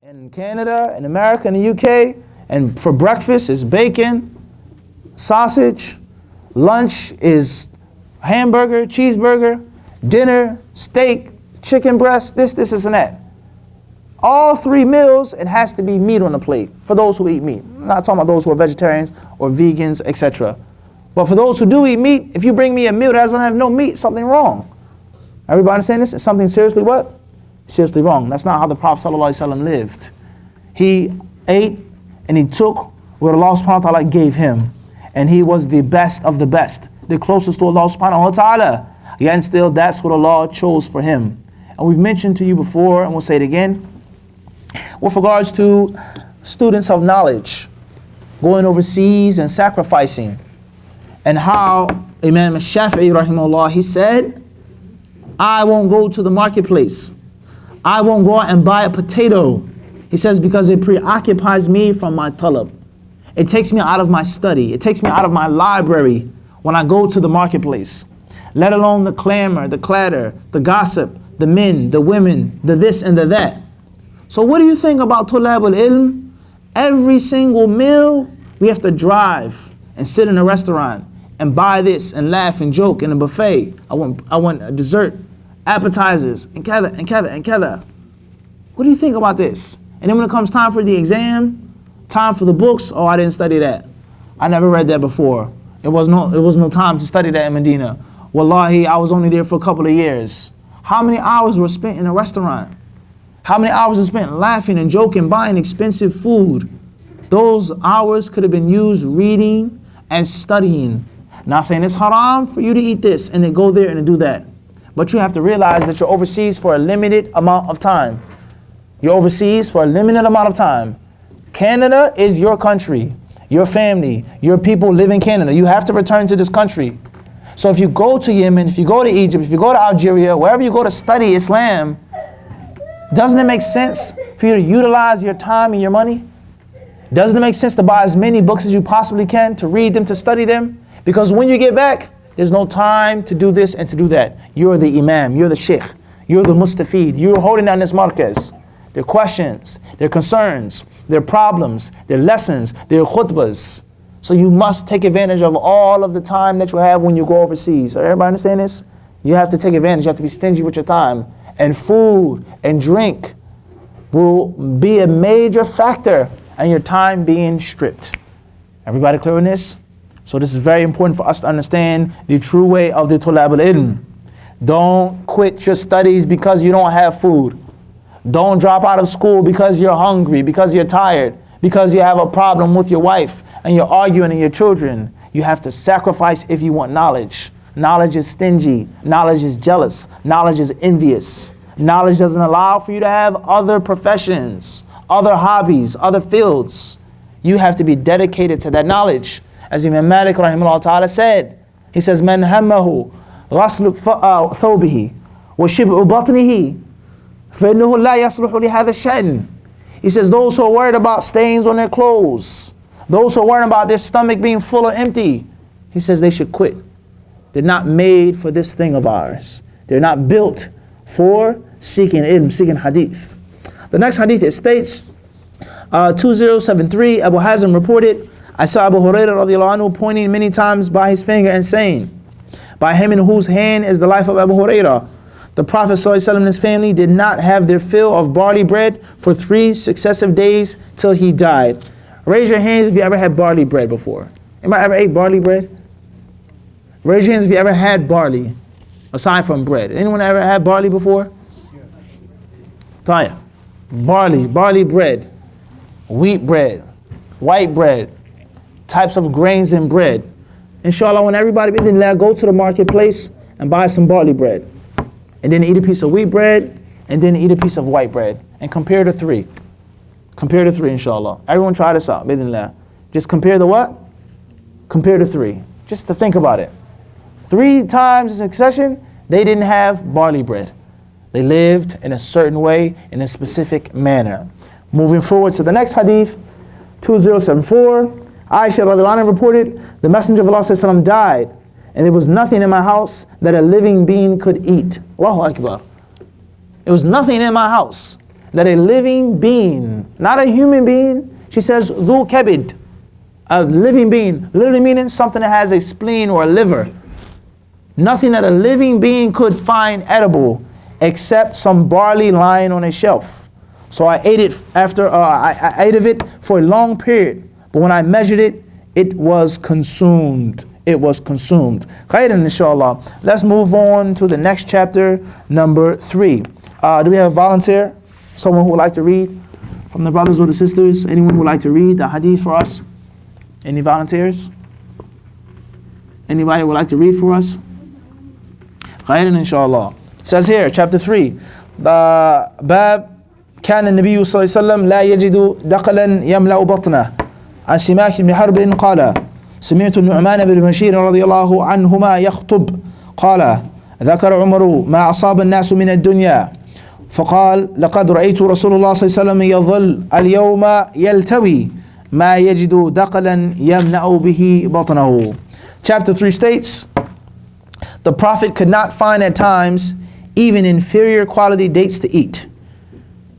In Canada, in America, in the UK, and for breakfast is bacon, sausage, lunch is hamburger, cheeseburger, dinner, steak, chicken breast, this, and that. All 3 meals, it has to be meat on the plate for those who eat meat. I'm not talking about those who are vegetarians or vegans, etc. But for those who do eat meat, if you bring me a meal that doesn't have no meat, something wrong. Everybody understand this? It's something seriously what? Seriously wrong. That's not how the Prophet ﷺ lived. He ate and he took what Allah subhanahu wa ta'ala gave him. And he was the best of the best, the closest to Allah subhanahu wa ta'ala. Yet and still, that's what Allah chose for him. And we've mentioned to you before, and we'll say it again, with regards to students of knowledge, going overseas and sacrificing, and how Imam Shafi'i rahimahullah, he said, I won't go to the marketplace. I won't go out and buy a potato. He says, because it preoccupies me from my talab. It takes me out of my study. It takes me out of my library when I go to the marketplace. Let alone the clamor, the clatter, the gossip, the men, the women, the this and the that. So what do you think about tulab al-ilm? Every single meal, we have to drive and sit in a restaurant and buy this and laugh and joke in a buffet. I want a dessert, appetizers, and kada, and kada, and kada. What do you think about this? And then when it comes time for the exam, time for the books, oh, I didn't study that. I never read that before. It was no time to study that in Medina. Wallahi, I was only there for a couple of years. How many hours were spent in a restaurant? How many hours were spent laughing and joking, buying expensive food? Those hours could have been used reading and studying. Not saying it's haram for you to eat this and then go there and do that. But you have to realize that you're overseas for a limited amount of time. You're overseas for a limited amount of time. Canada is your country, your family, your people live in Canada. You have to return to this country. So if you go to Yemen, if you go to Egypt, if you go to Algeria, wherever you go to study Islam, doesn't it make sense for you to utilize your time and your money? Doesn't it make sense to buy as many books as you possibly can, to read them, to study them? Because when you get back, there's no time to do this and to do that. You're the imam, you're the sheikh, you're the mustafid, you're holding down this markaz. Their questions, their concerns, their problems, their lessons, their khutbahs. So you must take advantage of all of the time that you have when you go overseas. Everybody understand this? You have to take advantage, you have to be stingy with your time. And food and drink will be a major factor in your time being stripped. Everybody clear on this? So this is very important for us to understand the true way of the tulab al-ilm. Don't quit your studies because you don't have food. Don't drop out of school because you're hungry, because you're tired, because you have a problem with your wife and you're arguing and your children. You have to sacrifice if you want knowledge. Knowledge is stingy. Knowledge is jealous. Knowledge is envious. Knowledge doesn't allow for you to have other professions, other hobbies, other fields. You have to be dedicated to that knowledge. As Imam Malik rahimahullah ta'ala said, he says, Man hammahu ghaslu thawbihi wa shib'u batnihi فَإِنَّهُ لَا يَصْلُحُ لِهَذَا الشَّأْنِ. He says, those who are worried about stains on their clothes, those who are worried about their stomach being full or empty, he says they should quit. They're not made for this thing of ours. They're not built for seeking ilm, seeking hadith. The next hadith, it states, 2073, Abu Hazm reported, I saw Abu Hurairah radiallahu anhu pointing many times by his finger and saying, by him in whose hand is the life of Abu Hurairah, the Prophet ﷺ and his family did not have their fill of barley bread for 3 successive days till he died. Raise your hands if you ever had barley bread before. Anybody ever ate barley bread? Raise your hands if you ever had barley, aside from bread. Anyone ever had barley before? Taya. Barley bread, wheat bread, white bread, types of grains in bread. Inshallah, when everybody go to the marketplace and buy some barley bread. And then eat a piece of wheat bread, and then eat a piece of white bread. And compare the 3. Compare the 3, inshallah. Everyone try this out, bidnillah. Just compare the what? Compare the 3. Just to think about it. 3 times in succession, they didn't have barley bread. They lived in a certain way, in a specific manner. Moving forward to the next hadith, 2074. Aisha radiallahu anha reported, the Messenger of Allah sallallahu alaihi wasallam died, and there was nothing in my house that a living being could eat. Allahu Akbar. There was nothing in my house that a living being, not a human being, she says, dhu kabid, a living being, literally meaning something that has a spleen or a liver. Nothing that a living being could find edible except some barley lying on a shelf. So I ate it after, I ate of it for a long period. But when I measured it, it was consumed. It was consumed. Khairan, inshallah. Let's move on to the next chapter, number 3. Do we have a volunteer? Someone who would like to read from the brothers or the sisters? Anyone who would like to read the hadith for us? Any volunteers? Anybody would like to read for us? Khairan, inshallah. It says here, chapter 3. Bab كان النبي صلى الله عليه وسلم لا يجد دقلا يملأ بطنه. عن سماك بن حرب قال سمعت النعمان بن بشير رضي الله عنهما يخطب قال ذكر عمر ما أصاب الناس من الدنيا فقال لقد رأيت رسول الله صلى الله عليه وسلم يظل اليوم يلتوي ما يجد دقلا يملأ به بطنه. Chapter 3 states, the Prophet could not find at times even inferior quality dates to eat.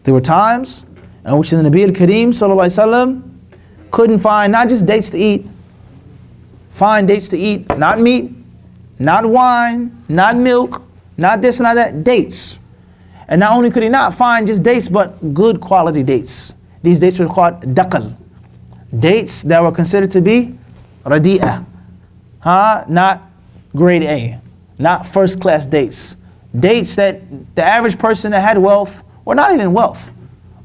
There were times in which the Nabi al-Kareem sallallahu alaihi wasallam couldn't find not just dates to eat, find dates to eat, not meat, not wine, not milk, not this, not that, dates. And not only could he not find just dates, but good quality dates. These dates were called daqal. Dates that were considered to be radi'ah. Not grade A, not first class dates. Dates that the average person that had wealth, or not even wealth,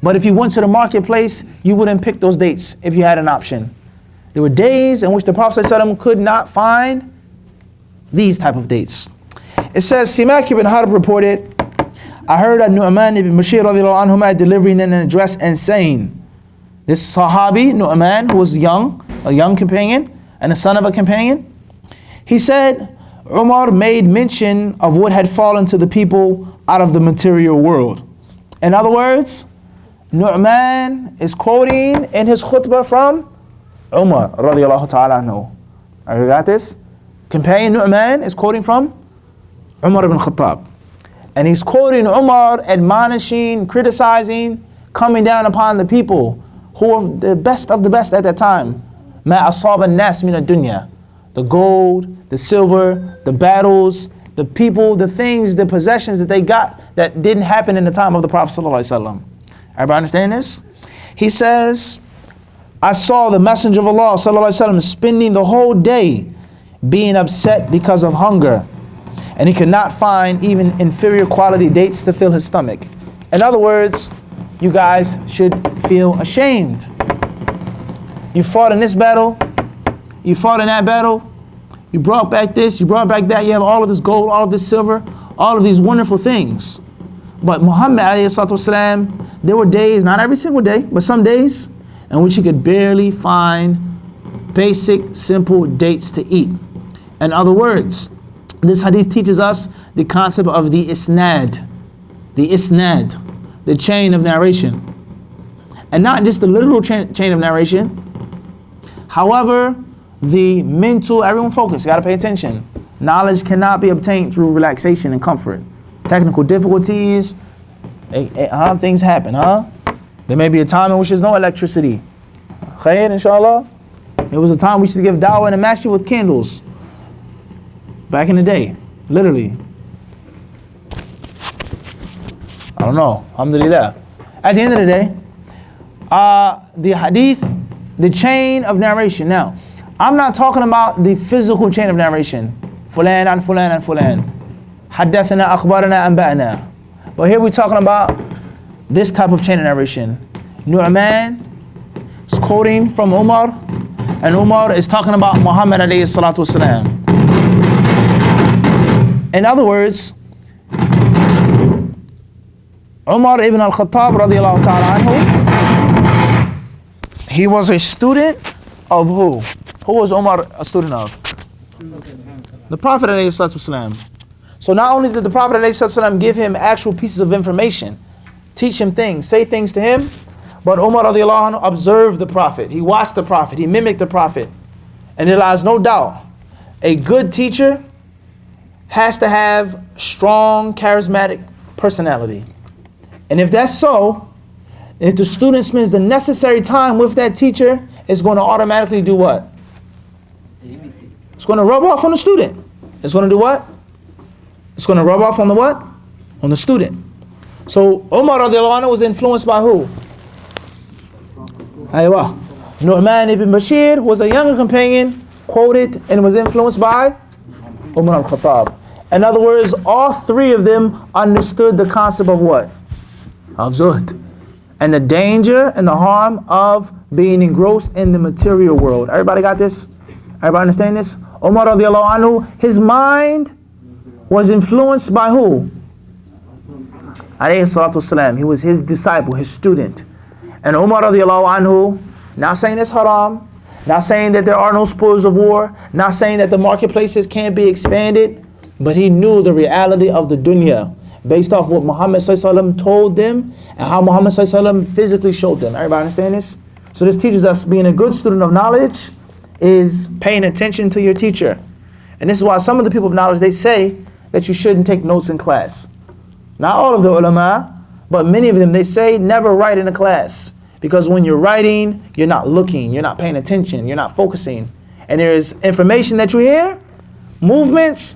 but if you went to the marketplace, you wouldn't pick those dates if you had an option. There were days in which the Prophet ﷺ could not find these type of dates. It says, Simak ibn Harb reported, I heard Nu'man ibn Bashir radiallahu anhuma delivering an address and saying, this Sahabi, Nu'man, who was young, a young companion, and the son of a companion, he said, Umar made mention of what had fallen to the people out of the material world. In other words, Nu'man is quoting in his khutbah from Umar radiallahu ta'ala anhu. You got this? Companion Nu'man is quoting from Umar ibn Khattab. And he's quoting Umar admonishing, criticizing, coming down upon the people who were the best of the best at that time. Ma asaba an-nas min ad-dunya. The gold, the silver, the battles, the people, the things, the possessions that they got that didn't happen in the time of the Prophet sallallahu alaihi wasallam. Everybody understand this? He says, I saw the Messenger of Allah sallallahu alaihi wasallam spending the whole day being upset because of hunger, and he could not find even inferior quality dates to fill his stomach. In other words, you guys should feel ashamed. You fought in this battle, you fought in that battle, you brought back this, you brought back that, you have all of this gold, all of this silver, all of these wonderful things. But Muhammad alayhi salatu wasalam, there were days, not every single day, but some days in which he could barely find basic, simple dates to eat. In other words, this hadith teaches us the concept of the isnad, the chain of narration. And not just the literal chain of narration. However, the mental, everyone focus, you gotta pay attention. Knowledge cannot be obtained through relaxation and comfort. Technical difficulties, things happen, There may be a time in which there's no electricity. Khair, inshallah. There was a time we used to give dawah in a masjid with candles. Back in the day, literally. I don't know, alhamdulillah. At the end of the day, the hadith, the chain of narration. Now, I'm not talking about the physical chain of narration. Fulan and fulan and fulan. Haddathana, akhbarana, anba'ana. But here we're talking about this type of chain of narration. Nu'man is quoting from Umar, and Umar is talking about Muhammad alayhi salatu wasalam. In other words, Umar ibn al-Khattab radiallahu ta'ala anhu, he was a student of who? Who was Umar a student of? The Prophet alayhi salatu wasalam. So not only did the Prophet ﷺ give him actual pieces of information, teach him things, say things to him, but Umar radiallahu anhu observed the Prophet. He watched the Prophet. He mimicked the Prophet. And there lies no doubt, a good teacher has to have strong, charismatic personality. And if that's so, If the student spends the necessary time with that teacher, it's going to automatically do what? It's going to rub off on the student. It's going to do what? It's going to rub off on the what? On the student. So Umar radiallahu anhu was influenced by who? Aywa. Nu'man ibn Bashir was a younger companion, quoted, and was influenced by Umar al-Khattab. In other words, all three of them understood the concept of what? Of zuhd. And the danger and the harm of being engrossed in the material world. Everybody got this? Everybody understand this? Umar radiallahu anhu, his mind was influenced by who? Alayhi salatu wasalam. He was his disciple, his student. And Umar radiallahu anhu, not saying it's haram, not saying that there are no spoils of war, not saying that the marketplaces can't be expanded, but he knew the reality of the dunya based off what Muhammad sallallahu alaihi wasallam told them and how Muhammad sallallahu alaihi wasallam physically showed them. Everybody understand this? So this teaches us being a good student of knowledge is paying attention to your teacher. And this is why some of the people of knowledge, they say that you shouldn't take notes in class. Not all of the ulama, but many of them, they say never write in a class. Because when you're writing, you're not looking, you're not paying attention, you're not focusing. And there's information that you hear, movements,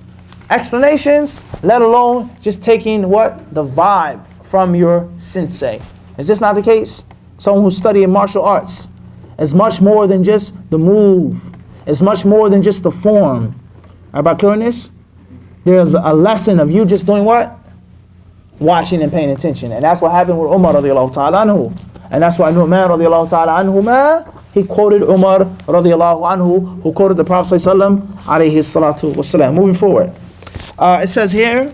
explanations, let alone just taking what? The vibe from your sensei. Is this not the case? Someone who's studying martial arts. It's much more than just the move. It's much more than just the form. Everybody clear on this? There's a lesson of you just doing what? Watching and paying attention. And that's what happened with Umar radiallahu ta'ala anhu. And that's why Nu'man radiallahu ta'ala anhu, he quoted Umar radiallahu anhu, who quoted the Prophet sallallahu alayhi salatu wasalam. Moving forward. It says here,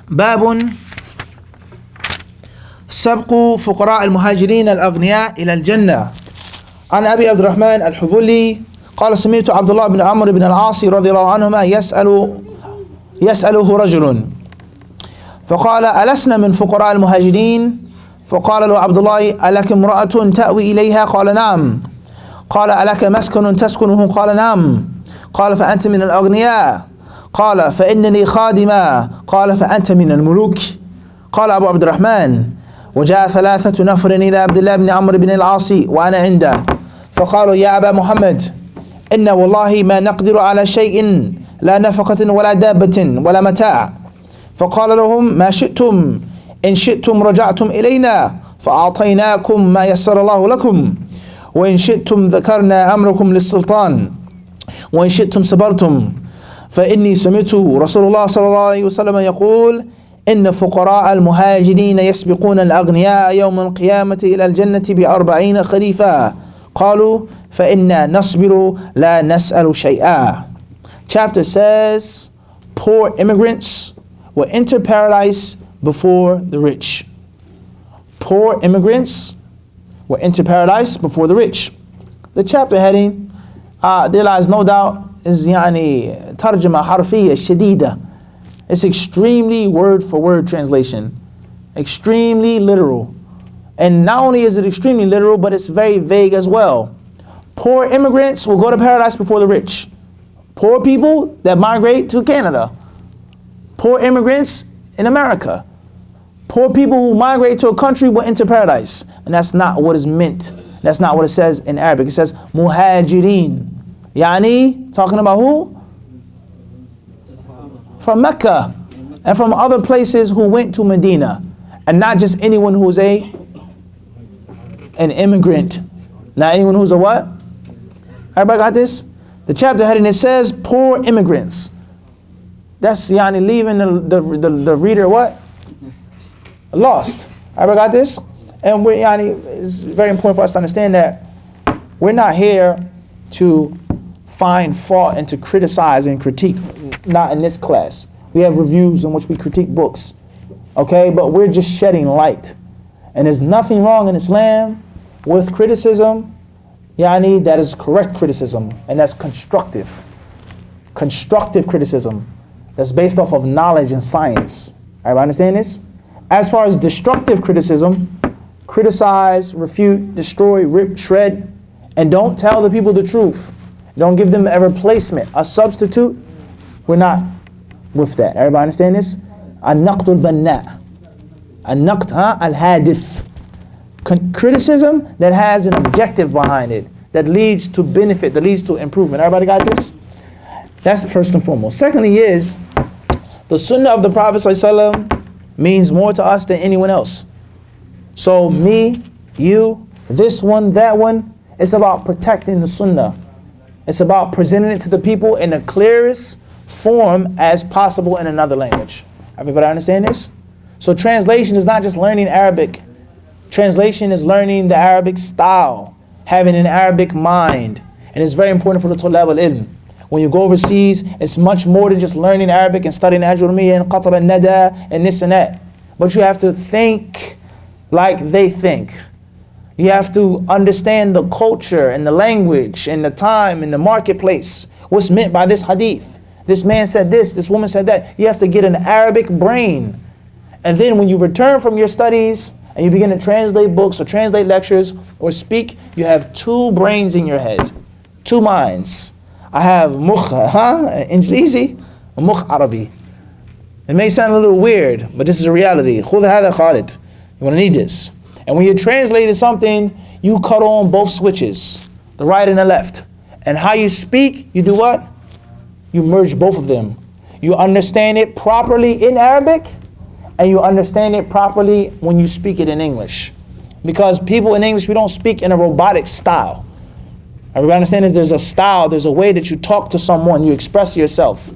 Babun سبق فقراء المهاجرين الأغنياء إلى الجنة. عن أبي عبد الرحمن الحبولي قال سمعت عبد الله بن عمرو بن العاص رضي الله عنهما يسأله رجل فقال ألسنا من فقراء المهاجرين؟ فقال له عبد الله ألك امرأة تأوي إليها؟ قال نعم. قال ألك مسكن تسكنه؟ قال نعم. قال فأنت من الأغنياء؟ قال فإنني خادما. قال فأنت من الملوك. قال أبو عبد الرحمن وجاء ثلاثة نفر إلى عبد الله بن عمرو بن العاص وأنا عنده فقالوا يا أبا محمد إن والله ما نقدر على شيء لا نفقة ولا دابة ولا متاع. فقال لهم ما شئتم إن شئتم رجعتم إلينا فأعطيناكم ما يسر الله لكم وإن شئتم ذكرنا أمركم للسلطان وإن شئتم صبرتم فإني سمعت رسول الله صلى الله عليه وسلم يقول إن فقراء المهاجرين يسبقون الأغنياء يوم القيامة إلى الجنة ب40 خريفا. قالوا فإنا نصبر لا نسأل شيئا. Chapter says poor immigrants will enter paradise before the rich. Poor immigrants will enter paradise before the rich. The chapter heading, there lies no doubt, is يعني ترجمة حرفية شديدة. It's extremely word for word translation. Extremely literal. And not only is it extremely literal, but it's very vague as well. Poor immigrants will go to paradise before the rich. Poor people that migrate to Canada. Poor immigrants in America. Poor people who migrate to a country will enter paradise. And that's not what is meant. That's not what it says in Arabic. It says muhajirin. Yani, talking about who? From Mecca and from other places who went to Medina. And not just anyone who's an immigrant. Not anyone who's a what? Everybody got this? The chapter heading, it says poor immigrants. That's yani leaving the reader what? Lost. Everybody got this? And we're yani, it's very important for us to understand that we're not here to find fault and to criticize and critique. Not in this class. We have reviews in which we critique books. Okay, but we're just shedding light. And there's nothing wrong in Islam with criticism, yani that is correct criticism, and that's constructive. Constructive criticism. That's based off of knowledge and science. Everybody understand this? As far as destructive criticism, criticize, refute, destroy, rip, shred, and don't tell the people the truth. Don't give them a replacement, a substitute. We're not with that. Everybody understand this? An-naqd al-banna. An-naqd al-hadith. Criticism that has an objective behind it, that leads to benefit, that leads to improvement. Everybody got this? That's first and foremost. Secondly is, the sunnah of the Prophet ﷺ means more to us than anyone else. So me, you, this one, that one, it's about protecting the sunnah. It's about presenting it to the people in the clearest form as possible in another language. Everybody understand this? So translation is not just learning Arabic. Translation is learning the Arabic style, having an Arabic mind. And it's very important for the tulab al-ilm. When you go overseas, it's much more than just learning Arabic and studying Ajurumiyya and Qatr and Nada and this and that. But you have to think like they think. You have to understand the culture and the language and the time and the marketplace. What's meant by this hadith? This man said this woman said that. You have to get an Arabic brain. And then when you return from your studies and you begin to translate books or translate lectures or speak, you have two brains in your head, two minds. I have mukh, Injilizi, and mukh Arabi. It may sound a little weird, but this is a reality. Khudh hadha Khalid. You want to need this. And when you're translating something, you cut on both switches, the right and the left. And how you speak, you do what? You merge both of them. You understand it properly in Arabic, and you understand it properly when you speak it in English. Because people in English, we don't speak in a robotic style. Everybody understand this? There's a style, there's a way that you talk to someone, you express yourself.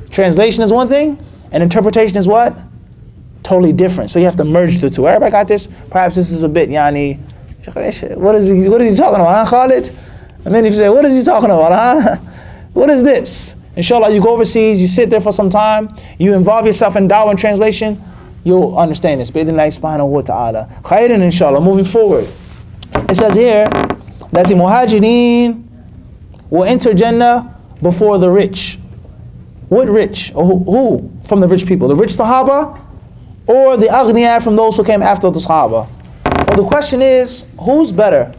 Translation is one thing, and interpretation is what? Totally different. So you have to merge the two. Everybody got this? Perhaps this is a bit, what is he talking about, huh, Khalid? And then if you say, what is he talking about, huh? What is this? Inshallah, you go overseas, you sit there for some time, you involve yourself in da'wah and translation, you'll understand this. Bi-idhnillahi subhanahu wa ta'ala. Khairan, inshallah, moving forward. It says here that the muhajireen will enter Jannah before the rich. What rich? Or who from the rich people? The rich Sahaba or the Aghniya from those who came after the Sahaba? Well, the question is, who's better?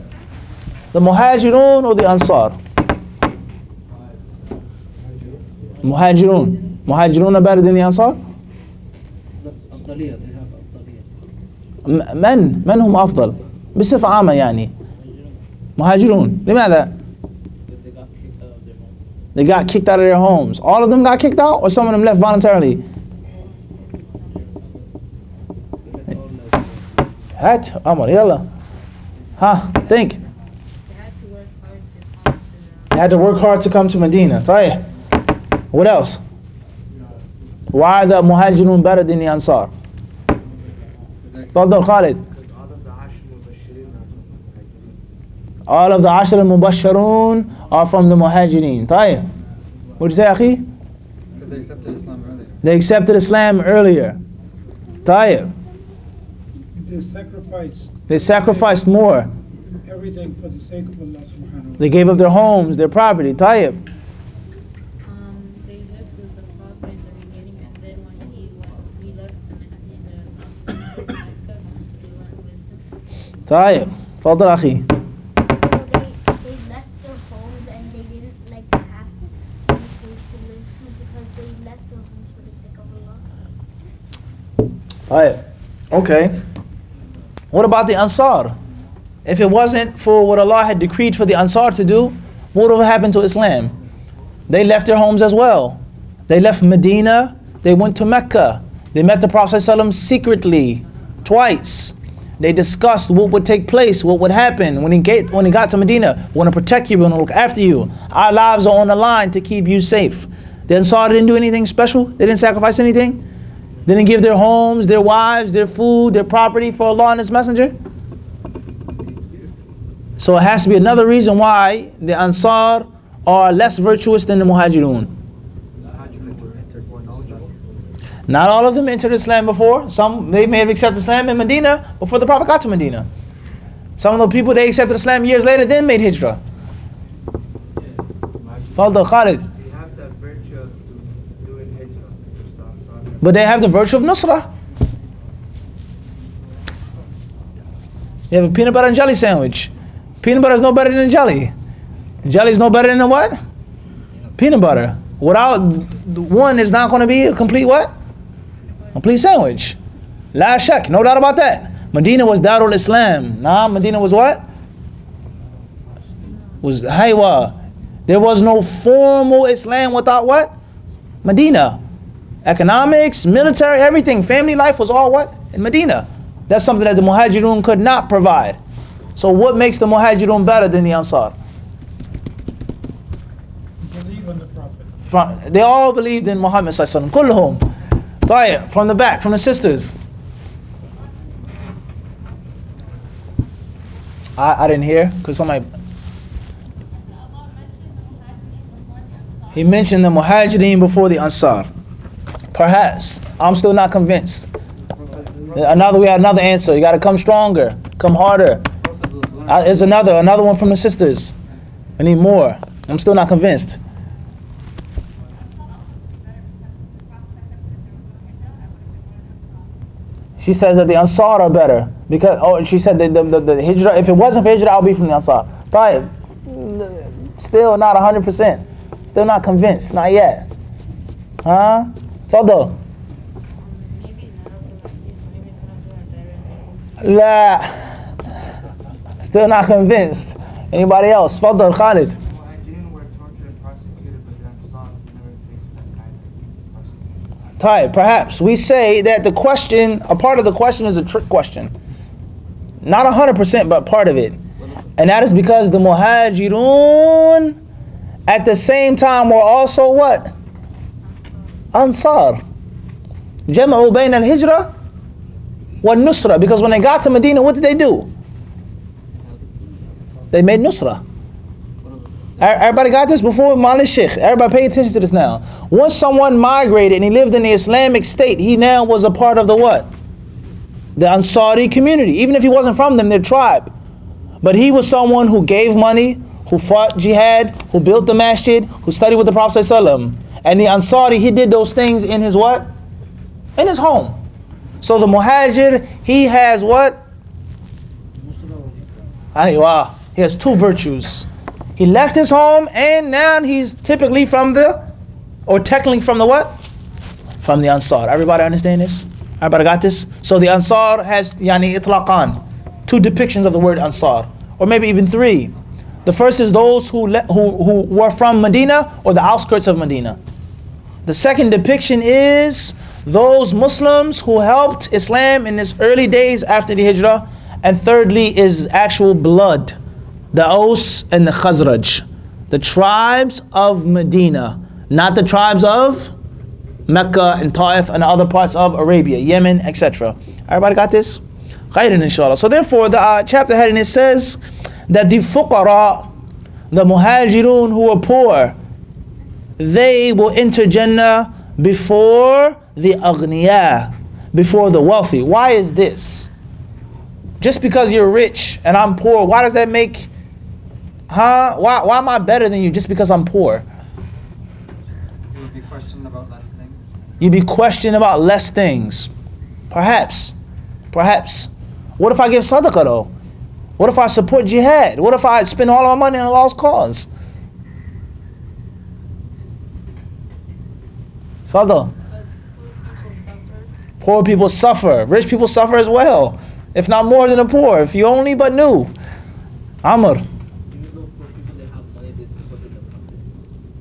The Muhajirun or the Ansar? Muhajirun. Muhajirun are better than the Ansar? من هم أفضل بصفة عامة يعني مهاجرون لماذا؟ They got kicked out of their homes. All of them got kicked out, or some of them left voluntarily? Hat Amar yalla. Think. They had to work hard to come to Medina. طيب. What else? Why are the Muhajirun better than the Ansar? تفضل Khalid. All of the Ashar al-Mubashsharun are from the Muhajireen. طيب. What did you say, Akhi? Because they accepted Islam earlier. They accepted Islam earlier. طيب. They sacrificed more. Everything for the sake of Allah subhanahu wa ta'ala. They gave up their homes, their property. طيب. They lived with the Prophet in the beginning, and then when he left them and they went with him. طيب. تفضل أخي. So they left their homes and they didn't like have any place to live to because they left their homes for the sake of Allah. طيب. Okay. What about the Ansar? If it wasn't for what Allah had decreed for the Ansar to do, what would have happened to Islam? They left their homes as well. They left Medina, they went to Mecca. They met the Prophet ﷺ secretly, twice. They discussed what would take place, what would happen when he got to Medina. We want to protect you, we want to look after you. Our lives are on the line to keep you safe. The Ansar didn't do anything special. They didn't sacrifice anything. They didn't give their homes, their wives, their food, their property for Allah and His Messenger. So it has to be another reason why the Ansar are less virtuous than the Muhajirun. Not all of them entered Islam before. Some, they may have accepted Islam in Medina before the Prophet got to Medina. Some of the people, they accepted Islam years later, then made Hijrah. Fadl Khalid. They have that virtue of doing Hijrah. But they have the virtue of Nusrah. You have a peanut butter and jelly sandwich. Peanut butter is no better than jelly. Jelly is no better than the what? Peanut butter. Without one, is not going to be a complete what? Complete sandwich. La shak, no doubt about that. Medina was Darul Islam. Nah, Medina was what? Was Haywa. There was no formal Islam without what? Medina. Economics, military, everything. Family life was all what? In Medina. That's something that the Muhajirun could not provide. So what makes the Muhajirun better than the Ansar? Believe in the Prophet. They all believed in Muhammad sallallahu alaihi wasallam. Kulluhum. Tayyib, from the back, from the sisters. I didn't hear because somebody. He mentioned the Muhajirin before the Ansar. Perhaps. I'm still not convinced. We had another answer. You got to come stronger, come harder. There's another one from the sisters. I need more. I'm still not convinced. She says that the Ansar are better because she said that the Hijrah. If it wasn't for Hijrah, I'll be from the Ansar. But still not 100%. Still not convinced. Not yet. Huh? Fadl. La. Still not convinced. Anybody else? Fadl, Khalid. Muhajirin were tortured and prosecuted, but the Ansar never faced that kind of persecution. Right, perhaps. We say that the question, a part of the question is a trick question. Not 100%, but part of it. And that is because the Muhajirun at the same time were also what? Ansar. Jama'u bayn al-hijrah wa nusra. Because when they got to Medina, what did they do? They made nusra. Everybody got this before? Malish Sheikh. Everybody pay attention to this now. Once someone migrated and he lived in the Islamic state, he now was a part of the what? The Ansari community. Even if he wasn't from them, their tribe. But he was someone who gave money, who fought jihad, who built the masjid, who studied with the Prophet ﷺ. And the Ansari, he did those things in his what? In his home. So the Muhajir, he has what? He has two virtues. He left his home and now he's typically technically from the what? From the Ansar. Everybody understand this? Everybody got this? So the Ansar has itlaqan, two depictions of the word Ansar, or maybe even three. The first is those who were from Medina or the outskirts of Medina. The second depiction is those Muslims who helped Islam in its early days after the Hijrah. And thirdly is actual blood. The Aus and the Khazraj. The tribes of Medina. Not the tribes of Mecca and Taif and other parts of Arabia, Yemen, etc. Everybody got this? Khairan inshallah. So therefore the chapter heading, it says that the fuqara, the muhajirun who are poor, they will enter Jannah before the aghniya, before the wealthy. Why is this? Just because you're rich and I'm poor, why does that make, why am I better than you just because I'm poor? You would be questioned about less things. You'd be questioned about less things. Perhaps. What if I give sadaqah though? What if I support jihad? What if I spend all of my money on Allah's cause? Fadl. Poor people suffer. Rich people suffer as well. If not more than the poor. If you only but knew. Amr.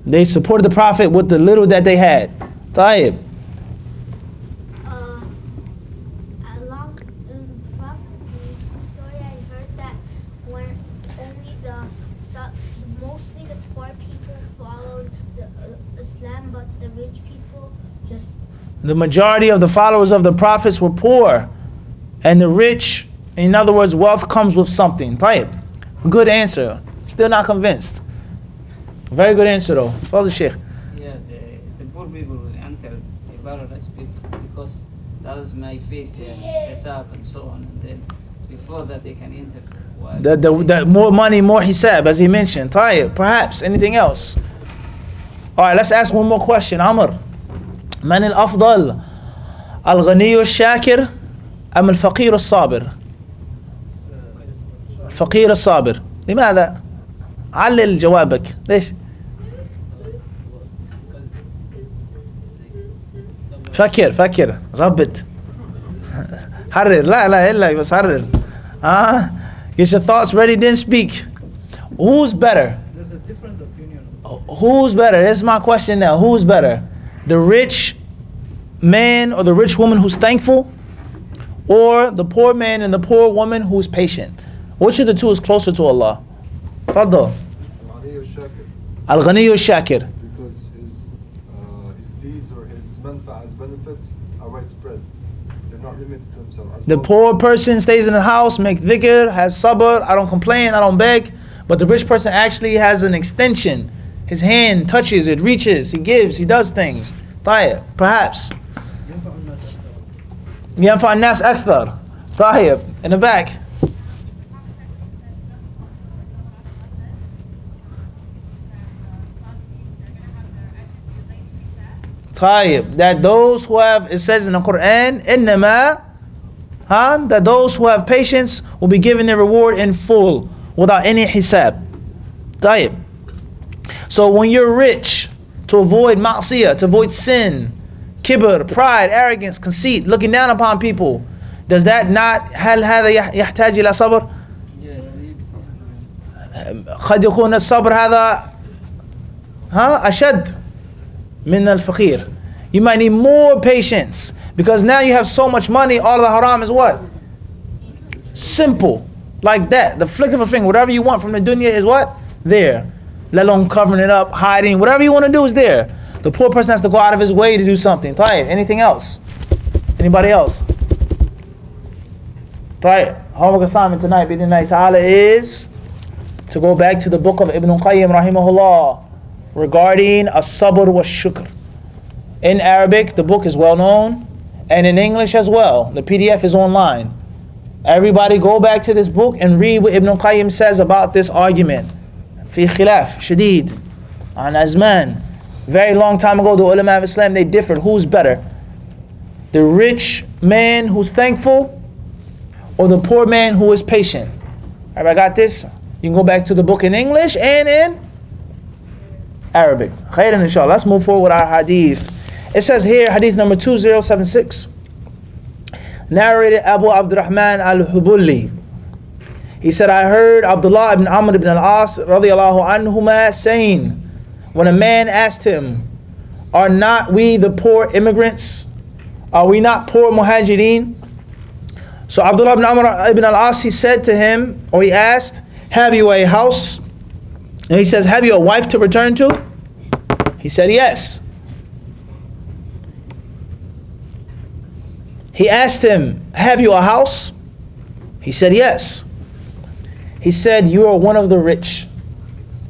They supported the Prophet with the little that they had. Tayyib. Along the Prophet's story, I heard that when only mostly the poor people followed the Islam, but the rich people just... The majority of the followers of the prophets were poor. And the rich, in other words, wealth comes with something. Tayyib. Good answer. Still not convinced. Very good answer though. Father Sheikh. Yeah, the poor people answered Ibadah because that was my face, hisab and so on. And then before that they can enter. The more money, more hisab, as he mentioned. Tayyib. Perhaps. Anything else? Alright, let's ask one more question. Amr. Man al-afdal? Al-ghaniyu al-shakir? أم الفقير الصابر؟ الفقير الصابر. لماذا؟ علل جوابك. ليش؟ فكر ضبط. حرر لا لا إلا بس حرر. Get your thoughts ready, then speak. Who's better? There's a different opinion. Who's better? This is my question now. Who's better? The rich man or the rich woman who's thankful? Or the poor man and the poor woman who's patient? Which of the two is closer to Allah? Fadl. Al-Ghani al-Shakir. Because his deeds or his benefits are widespread. They're not limited to himself. The poor person stays in the house, make dhikr, has sabr, I don't complain, I don't beg. But the rich person actually has an extension. His hand touches, it reaches, he gives, he does things. طيب, perhaps. ينفع الناس أكثر. طيب, in the back. طيب, that those who have, it says in the Quran, إنما, that those who have patience will be given their reward in full, without any hisab. طيب. So when you're rich, to avoid ma'siyah, to avoid sin, kibr, pride, arrogance, conceit, looking down upon people, does that not, هل هذا يحتاج إلى صبر؟ قد يكون الصبر هذا أشد من الفقير. You might need more patience because now you have so much money. All of the haram is what? Simple, like that. The flick of a finger, whatever you want from the dunya is what? There. Let alone covering it up, hiding, whatever you want to do is there. The poor person has to go out of his way to do something. Right? Anything else? Anybody else? Right. Homework assignment tonight, bi'idhnillahi ta'ala, is to go back to the book of Ibn Qayyim rahimahullah regarding as-sabr wa shukr. In Arabic, the book is well known, and in English as well. The PDF is online. Everybody go back to this book and read what Ibn Qayyim says about this argument. في خلاف شديد عن أزمان. Very long time ago, the ulama of Islam, they differed. Who's better? The rich man who's thankful or the poor man who is patient? Everybody got this? You can go back to the book in English and in Arabic. Khairan inshallah. Let's move forward with our hadith. It says here, hadith number 2076. Narrated Abu Abdurrahman al-Hubulli. He said, I heard Abdullah ibn Amr ibn al-As radiyallahu anhuma saying, when a man asked him, are not we the poor immigrants? Are we not poor muhajirin? So Abdullah ibn Amr ibn al-As, he said to him, or he asked, have you a house? And he says, have you a wife to return to? He said, yes. He asked him, have you a house? He said, yes. He said, you are one of the rich.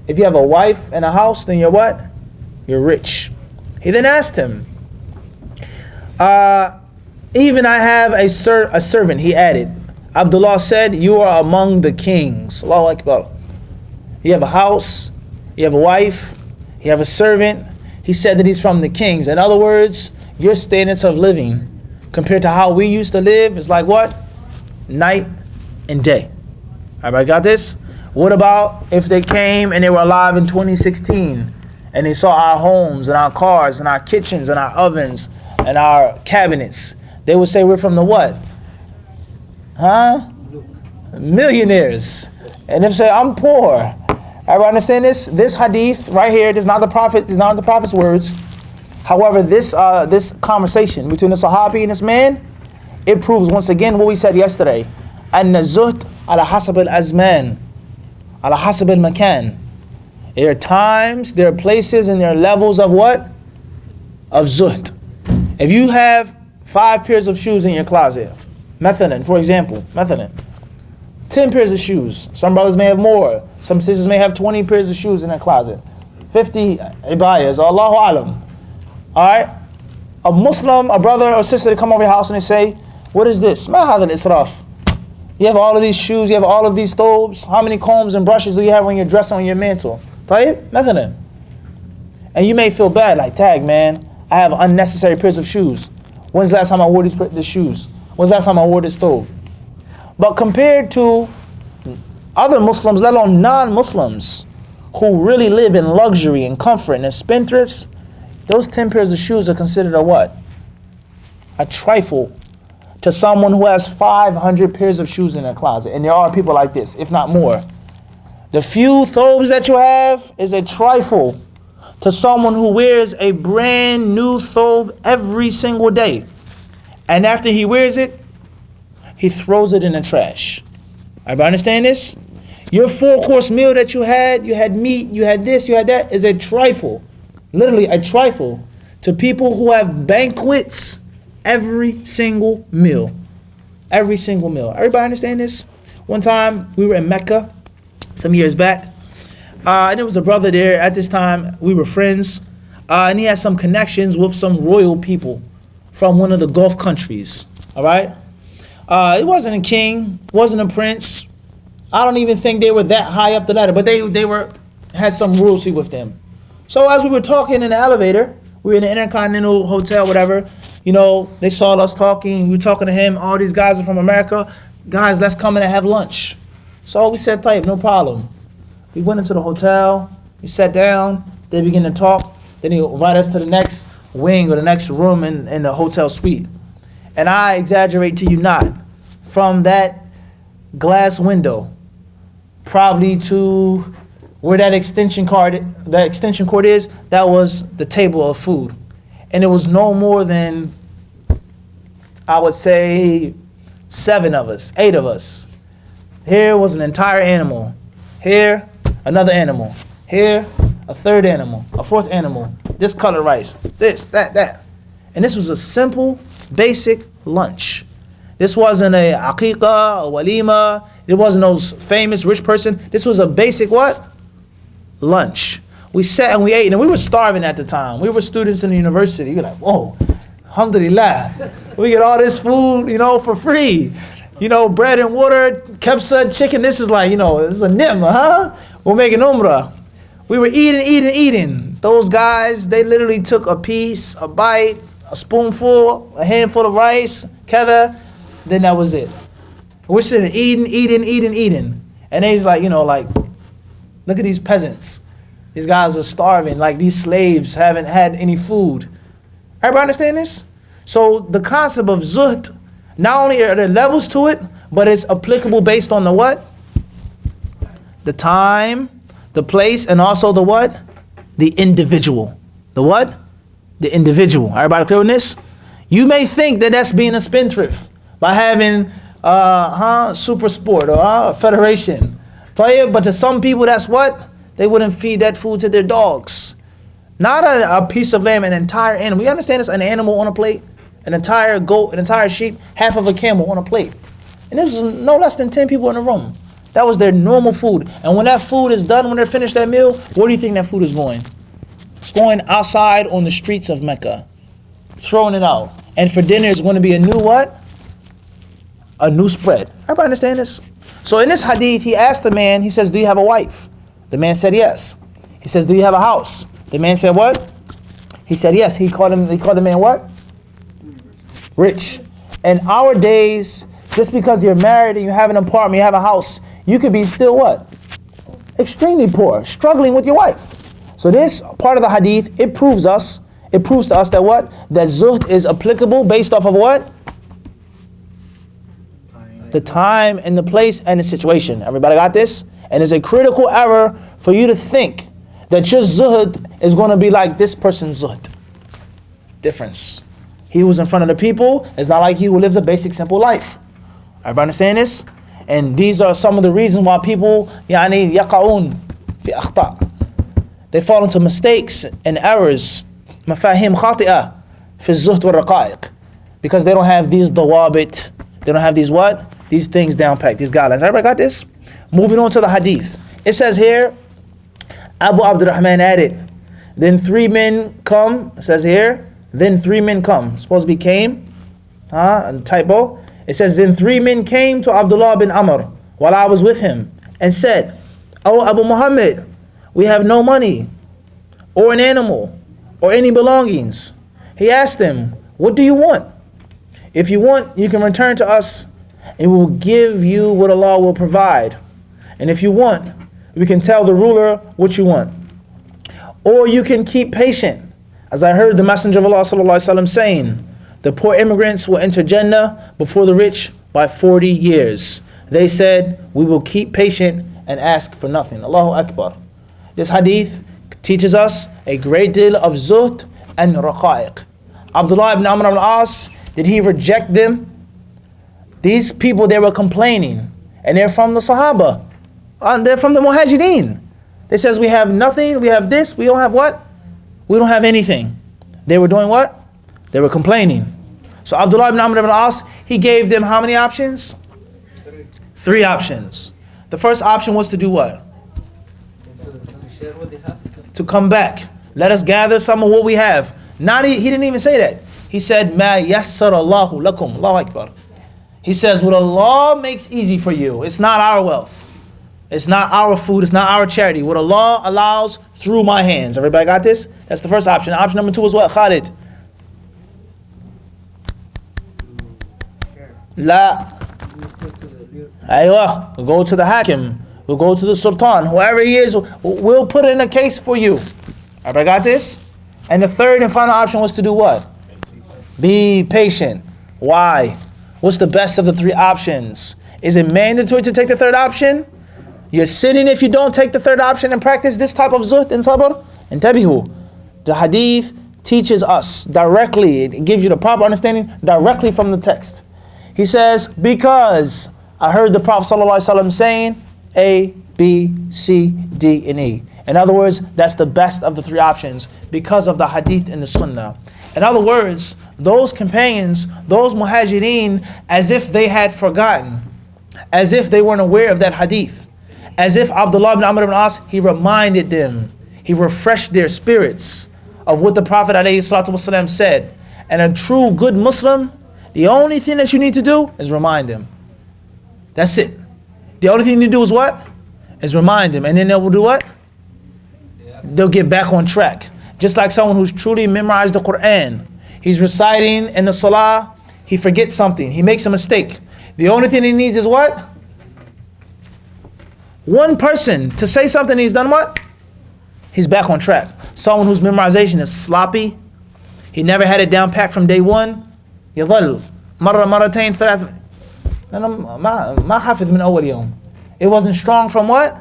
If you have a wife and a house, then you're what? You're rich. He then asked him, even I have a servant, he added. Abdullah said, you are among the kings. Allahu Akbar. You have a house, you have a wife, you have a servant. He said that he's from the kings. In other words, your standards of living compared to how we used to live is like what? Night and day. Everybody got this? What about if they came and they were alive in 2016 and they saw our homes and our cars and our kitchens and our ovens and our cabinets? They would say we're from the what? Millionaires. And if they say I'm poor. Everybody understand this? This hadith right here, this is not the Prophet's words. However, this conversation between the Sahabi and this man, it proves once again what we said yesterday. أن الزهد على حسب الأزمان على حسب المكان. There are times, there are places, and there are levels of what? Of zuhd. If you have 5 pairs of shoes in your closet, مثلا, for example, مثلا, 10 pairs of shoes. Some brothers may have more. Some sisters may have 20 pairs of shoes in their closet. 50 ibayas, Allahu alam. Alright? A Muslim, a brother or sister, they come over your house and they say, what is this? ما هذا الإسراف. You have all of these shoes, you have all of these stoves. How many combs and brushes do you have when you're dressing on your mantle? طيب? مثلا. And you may feel bad, like, tag, man, I have unnecessary pairs of shoes. When's the last time I wore these shoes? When's the last time I wore this stove? But compared to other Muslims, let alone non-Muslims, who really live in luxury and comfort and spendthrifts, those 10 pairs of shoes are considered a what? A trifle to someone who has 500 pairs of shoes in their closet. And there are people like this, if not more. The few thobes that you have is a trifle to someone who wears a brand new thobe every single day. And after he wears it, he throws it in the trash. Everybody understand this? Your 4-course meal that you had meat, you had this, you had that, is a trifle. Literally a trifle to people who have banquets every single meal. Every single meal. Everybody understand this? One time we were in Mecca some years back. And there was a brother there. At this time, we were friends. And he had some connections with some royal people from one of the Gulf countries. All right? He wasn't a king, wasn't a prince. I don't even think they were that high up the ladder, but they had some royalty with them. So as we were talking in the elevator, we were in the Intercontinental Hotel, whatever, you know, they saw us talking, we were talking to him, all these guys are from America. Guys, let's come in and have lunch. So we said, type, no problem. We went into the hotel, we sat down, they began to talk, then he invited us to the next wing or the next room in the hotel suite. And I exaggerate to you not, from that glass window, probably to where that extension cord is, that was the table of food. And it was no more than, I would say, 7 of us, 8 of us. Here was an entire animal. Here, another animal. Here, a third animal, a fourth animal. This colored rice, this, that. And this was a simple, basic lunch. This wasn't a aqiqah, a walima. It wasn't those famous rich person. This was a basic what? Lunch. We sat and we ate, and we were starving at the time. We were students in the university. You're like, whoa, alhamdulillah. We get all this food, you know, for free. You know, bread and water, kebsa, chicken. This is like, you know, this is a ni'mah, huh? We're making umrah. We were eating. Those guys, they literally took a piece, a bite, a spoonful, a handful of rice, kada, then that was it. We're sitting eating. And they's like, you know, like, look at these peasants. These guys are starving, like these slaves haven't had any food. Everybody understand this? So the concept of zuhd, not only are there levels to it, but it's applicable based on the what? The time, the place, and also the what? The individual. The what? The individual. Everybody clear on this? You may think that that's being a spendthrift by having super sport or federation. But to some people, that's what? They wouldn't feed that food to their dogs. Not a piece of lamb, an entire animal. You understand this? An animal on a plate, an entire goat, an entire sheep, half of a camel on a plate. And there was no less than 10 people in the room. That was their normal food. And when that food is done, when they're finished that meal, where do you think that food is going? It's going outside on the streets of Mecca, throwing it out. And for dinner, it's going to be a new what? A new spread. Everybody understand this? So in this hadith, he asked the man, he says, do you have a wife? The man said yes. He says, do you have a house? The man said what? He said yes. He called the man what? Rich. In our days, just because you're married and you have an apartment, you have a house, you could be still what? Extremely poor, struggling with your wife. So this part of the hadith, it proves to us that what? That zuhd is applicable based off of what? The time and the place and the situation. Everybody got this? And it's a critical error for you to think that your zuhd is going to be like this person's zuhd. Difference. He who's in front of the people is not like he who lives a basic, simple life. Everybody understand this? And these are some of the reasons why people يقعون في أخطاء. They fall into mistakes and errors. مفاهيم خاطئة في الزهد والرقائق. Because they don't have these dawabit. They don't have these what? These things down packed, these guidelines. Everybody got this? Moving on to the hadith. It says here, Abu Abdurrahman added, then 3 men come. It says here, then 3 men come. It's supposed to be came. Typo. It says, then 3 men came to Abdullah bin Amr while I was with him and said, oh Abu Muhammad, we have no money or an animal or any belongings. He asked them, what do you want? If you want, you can return to us and we will give you what Allah will provide. And if you want, we can tell the ruler what you want. Or you can keep patient. As I heard the Messenger of Allah sallallahu alaihi wasallam saying, the poor immigrants will enter Jannah before the rich by 40 years. They said, we will keep patient and ask for nothing. Allahu Akbar. This hadith teaches us a great deal of zuhd and raqa'iq. Abdullah ibn Amr al-As, did he reject them? These people, they were complaining, and they're from the Sahaba. They're from the Muhajirin. They says, we have nothing, we have this, we don't have what? We don't have anything. They were doing what? They were complaining. So Abdullah ibn Amr ibn al-As, he gave them how many options? 3 options. The first option was to do what? To share what they have. To come back. Let us gather some of what we have. He didn't even say that. He said, Ma yassara Allahu lakum. Allahu Akbar. He says, what Allah makes easy for you. It's not our wealth. It's not our food. It's not our charity. What Allah allows through my hands. Everybody got this? That's the first option. Option number 2 was what? Khalid. La. Aywa. We'll go to the Hakim. We'll go to the Sultan. Whoever he is, we'll put in a case for you. Everybody got this? And the third and final option was to do what? Be patient. Why? What's the best of the 3 options? Is it mandatory to take the third option? You're sinning if you don't take the third option and practice this type of zuhd and sabr? And tabihu. The hadith teaches us directly, it gives you the proper understanding directly from the text. He says, because I heard the Prophet ﷺ saying A, B, C, D, and E. In other words, that's the best of the 3 options because of the hadith and the sunnah. In other words, those companions, those muhajirin, as if they had forgotten, as if they weren't aware of that hadith, as if Abdullah ibn Amr ibn As, he reminded them, he refreshed their spirits of what the Prophet ﷺ said. And a true good Muslim, the only thing that you need to do is remind them. That's it. The only thing you need to do is what? Is remind them. And then they will do what? They'll get back on track. Just like someone who's truly memorized the Quran. He's reciting in the salah, he forgets something, he makes a mistake. The only thing he needs is what? One person to say something, he's done what? He's back on track. Someone whose memorization is sloppy, he never had it down packed from day one. يظل مرة مرتين ثلاث. ما حافظ من أول يوم. It wasn't strong from what?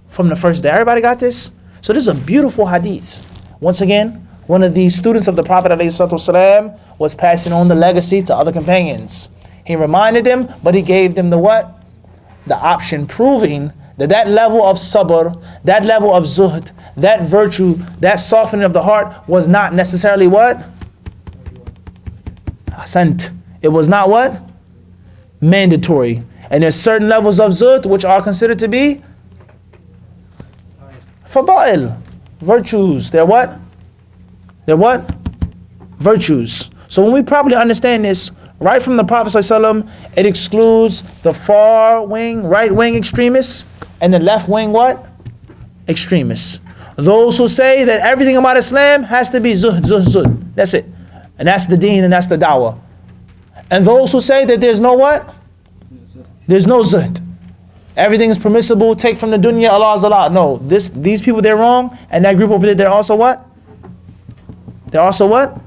From the first day. Everybody got this? So this is a beautiful hadith. Once again, one of the students of the Prophet ﷺ was passing on the legacy to other companions. He reminded them, but he gave them the what? The option, proving that that level of sabr, that level of zuhd, that virtue, that softening of the heart was not necessarily what? Ahsant. It was not what? Mandatory. And there's certain levels of zuhd which are considered to be fada'il, virtues. They're what? They're what? Virtues. So when we properly understand this, right from the Prophet ﷺ, it excludes the far wing, right wing extremists, and the left wing what? Extremists. Those who say that everything about Islam has to be zuhd, zuhd, zuhd. That's it. And that's the deen and that's the da'wah. And those who say that there's no what? There's no zuhd. Everything is permissible, take from the dunya, Allah is Allah. No, these people, they're wrong. And that group over there, they're also what? They're also what?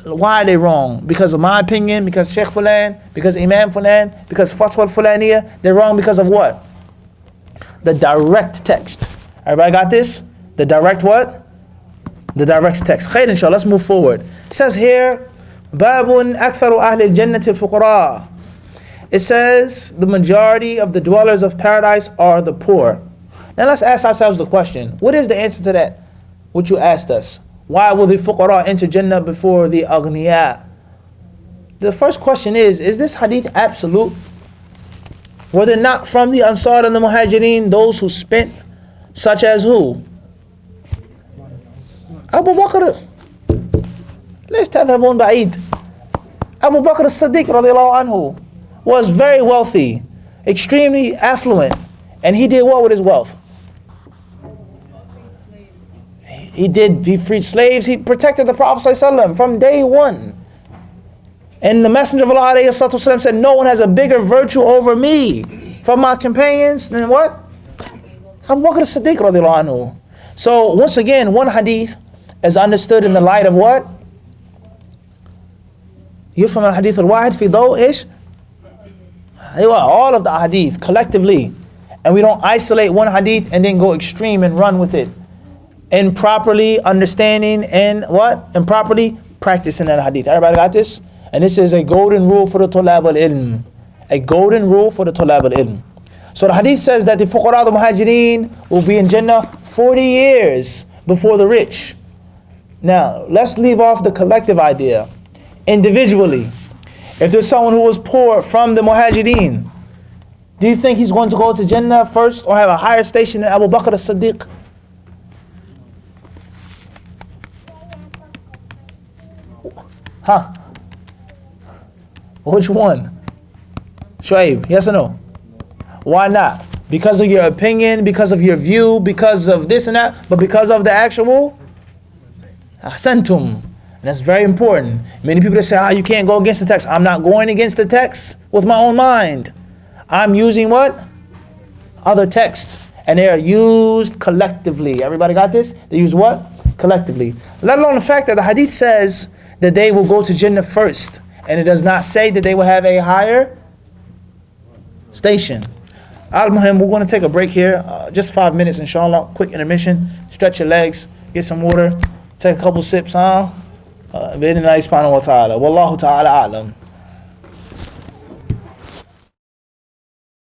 Why are they wrong? Because of my opinion, because Sheikh Fulan, because Imam Fulan, because Fatwa Fulaniya. They're wrong because of what? The direct text. Everybody got this? The direct what? The direct text. Khair, inshallah, let's move forward. It says here, Babun aktharu ahli al-jannati fuqara. It says the majority of the dwellers of paradise are the poor. Now let's ask ourselves the question. What is the answer to that? What you asked us. Why will the fuqara enter Jannah before the aghniya? The first question is this hadith absolute? Were they not from the Ansar and the Muhajirin, those who spent, such as who? Abu Bakr. ليش تذهبون بعيد? Abu Bakr as-Siddiq رضي الله عنه was very wealthy, extremely affluent, and he did what with his wealth? He freed slaves, he protected the Prophet ﷺ from day one. And the Messenger of Allah ﷺ said, no one has a bigger virtue over me from my companions than what? Abu Bakr as-Siddiq radiallahu anhu. So once again, one hadith is understood in the light of what? يفهم الحديث الواحد في ضوء إيش؟ أيوة, all of the hadith collectively. And we don't isolate one hadith and then go extreme and run with it. And properly understanding and what? And properly practicing that hadith. Everybody got this? And this is a golden rule for the tulab al-ilm. A golden rule for the tulab al-ilm. So the hadith says that the fuqara, the muhajirin, will be in Jannah 40 years before the rich. Now, let's leave off the collective idea. Individually, if there's someone who was poor from the muhajirin, do you think he's going to go to Jannah first or have a higher station than Abu Bakr as-Siddiq? Huh? Which one? Shuaib, yes or no? Why not? Because of your opinion, because of your view, because of this and that, but because of the actual ahsantum. And that's very important. Many people that say, you can't go against the text. I'm not going against the text with my own mind. I'm using what? Other texts. And they are used collectively. Everybody got this? They use what? Collectively. Let alone the fact that the hadith says that they will go to Jannah first. And it does not say that they will have a higher station. Al-Muhim, we're going to take a break here. Just 5 minutes, inshallah. Quick intermission. Stretch your legs. Get some water. Take a couple sips, huh? بإذن الله سبحانه وتعالى والله تعالى أعلم.